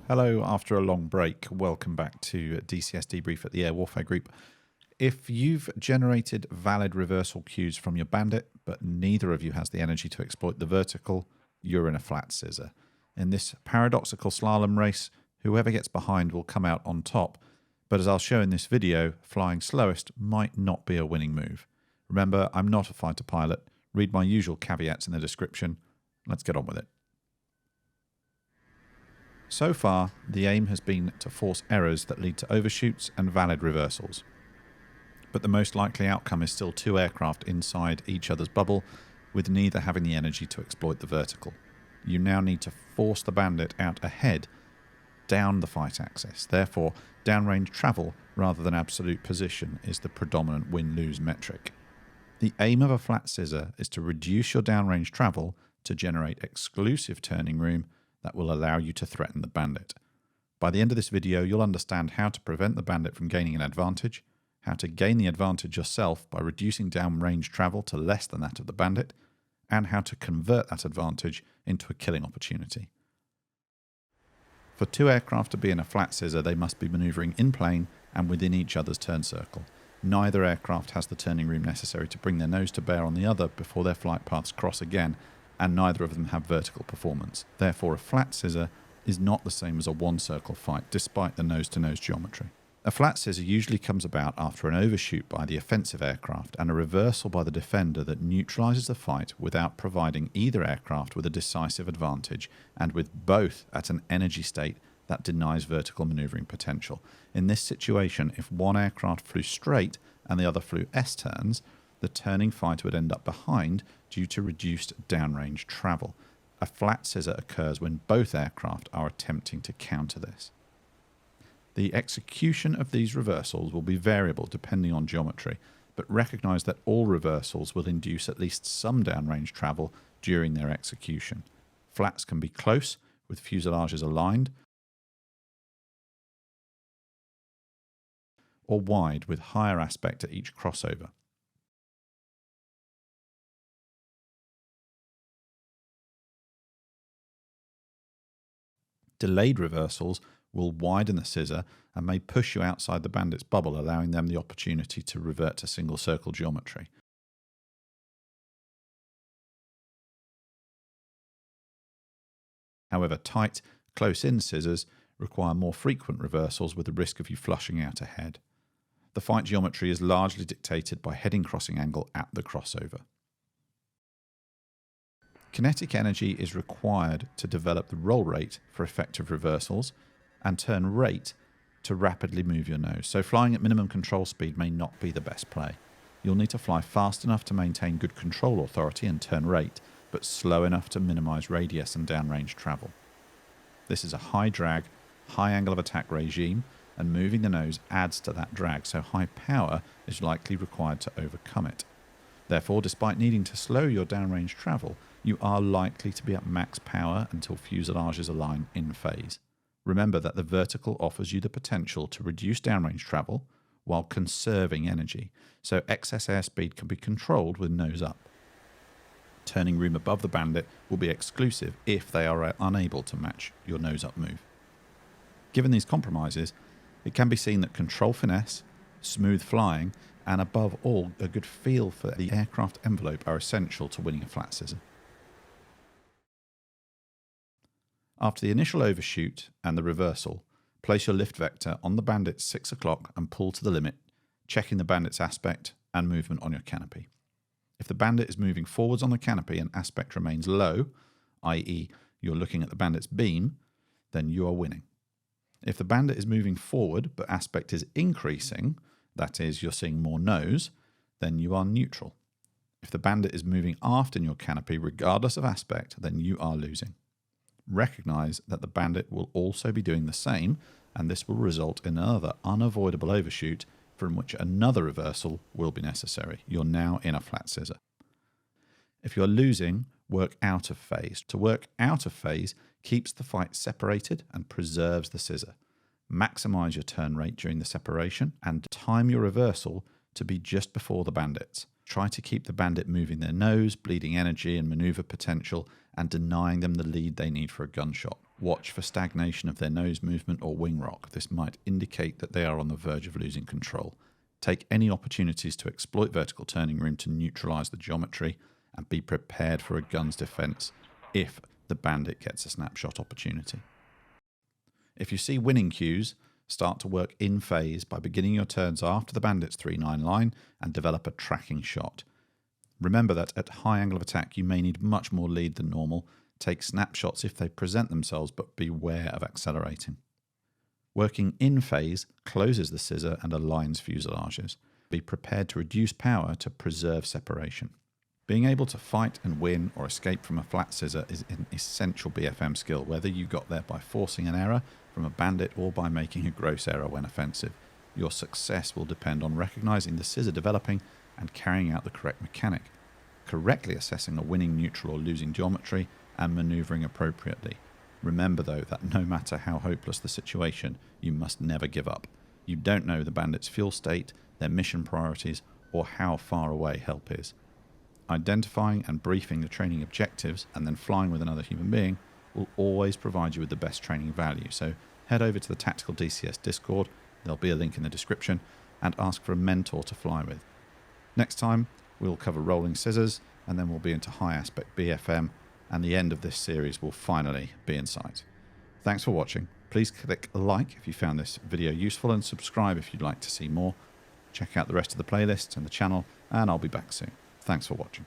Hello, after a long break, welcome back to DCS Debrief at the Air Warfare Group. If you've generated valid reversal cues from your Bandit, but neither of you has the energy to exploit the vertical, you're in a flat scissor. In this paradoxical slalom race, whoever gets behind will come out on top, but as I'll show in this video, flying slowest might not be a winning move. Remember, I'm not a fighter pilot. Read my usual caveats in the description. Let's get on with it. So far, the aim has been to force errors that lead to overshoots and valid reversals. But the most likely outcome is still two aircraft inside each other's bubble, with neither having the energy to exploit the vertical. You now need to force the Bandit out ahead, down the fight axis. Therefore, downrange travel rather than absolute position is the predominant win-lose metric. The aim of a flat scissor is to reduce your downrange travel to generate exclusive turning room that will allow you to threaten the Bandit. By the end of this video, you'll understand how to prevent the Bandit from gaining an advantage, how to gain the advantage yourself by reducing downrange travel to less than that of the Bandit, and how to convert that advantage into a killing opportunity. For two aircraft to be in a flat scissor, they must be maneuvering in plane and within each other's turn circle. Neither aircraft has the turning room necessary to bring their nose to bear on the other before their flight paths cross again, and neither of them have vertical performance. Therefore, a flat scissor is not the same as a one-circle fight, despite the nose-to-nose geometry. A flat scissor usually comes about after an overshoot by the offensive aircraft and a reversal by the defender that neutralises the fight without providing either aircraft with a decisive advantage, and with both at an energy state that denies vertical manoeuvring potential. In this situation, if one aircraft flew straight and the other flew S-turns, the turning fighter would end up behind due to reduced downrange travel. A flat scissor occurs when both aircraft are attempting to counter this. The execution of these reversals will be variable depending on geometry, but recognise that all reversals will induce at least some downrange travel during their execution. Flats can be close, with fuselages aligned, or wide, with higher aspect at each crossover. Delayed reversals will widen the scissor and may push you outside the Bandit's bubble, allowing them the opportunity to revert to single circle geometry. However, tight, close-in scissors require more frequent reversals with the risk of you flushing out ahead. The fight geometry is largely dictated by heading crossing angle at the crossover. Kinetic energy is required to develop the roll rate for effective reversals and turn rate to rapidly move your nose, so flying at minimum control speed may not be the best play. You'll need to fly fast enough to maintain good control authority and turn rate, but slow enough to minimise radius and downrange travel. This is a high drag, high angle of attack regime, and moving the nose adds to that drag, so high power is likely required to overcome it. Therefore, despite needing to slow your downrange travel, you are likely to be at max power until fuselages align in phase. Remember that the vertical offers you the potential to reduce downrange travel while conserving energy, so excess airspeed can be controlled with nose up. Turning room above the Bandit will be exclusive if they are unable to match your nose up move. Given these compromises, it can be seen that control finesse, smooth flying, and above all, a good feel for the aircraft envelope are essential to winning a flat scissor. After the initial overshoot and the reversal, place your lift vector on the Bandit's 6 o'clock and pull to the limit, checking the Bandit's aspect and movement on your canopy. If the Bandit is moving forwards on the canopy and aspect remains low, i.e. you're looking at the Bandit's beam, then you are winning. If the Bandit is moving forward but aspect is increasing, that is, you're seeing more nose, then you are neutral. If the Bandit is moving aft in your canopy regardless of aspect, then you are losing. Recognise that the Bandit will also be doing the same, and this will result in another unavoidable overshoot from which another reversal will be necessary. You're now in a flat scissor. If you're losing, work out of phase. To work out of phase keeps the fight separated and preserves the scissor. Maximise your turn rate during the separation and time your reversal to be just before the Bandits. Try to keep the Bandit moving their nose, bleeding energy and manoeuvre potential, and denying them the lead they need for a gunshot. Watch for stagnation of their nose movement or wing rock. This might indicate that they are on the verge of losing control. Take any opportunities to exploit vertical turning room to neutralize the geometry, and be prepared for a gun's defense if the Bandit gets a snapshot opportunity. If you see winning cues, start to work in phase by beginning your turns after the Bandit's 3-9 line and develop a tracking shot. Remember that at high angle of attack you may need much more lead than normal. Take snapshots if they present themselves, but beware of accelerating. Working in phase closes the scissor and aligns fuselages. Be prepared to reduce power to preserve separation. Being able to fight and win or escape from a flat scissor is an essential BFM skill, whether you got there by forcing an error from a Bandit or by making a gross error when offensive. Your success will depend on recognizing the scissor developing and carrying out the correct mechanic, correctly assessing a winning, neutral, or losing geometry, and maneuvering appropriately. Remember though that no matter how hopeless the situation, you must never give up. You don't know the Bandit's fuel state, their mission priorities, or how far away help is. Identifying and briefing the training objectives and then flying with another human being will always provide you with the best training value. So head over to the Tactical DCS Discord, there'll be a link in the description, and ask for a mentor to fly with. Next time we'll cover rolling scissors, and then we'll be into high aspect BFM, and the end of this series will finally be in sight. Thanks for watching. Please click like if you found this video useful, and subscribe if you'd like to see more. Check out the rest of the playlists and the channel, and I'll be back soon. Thanks for watching.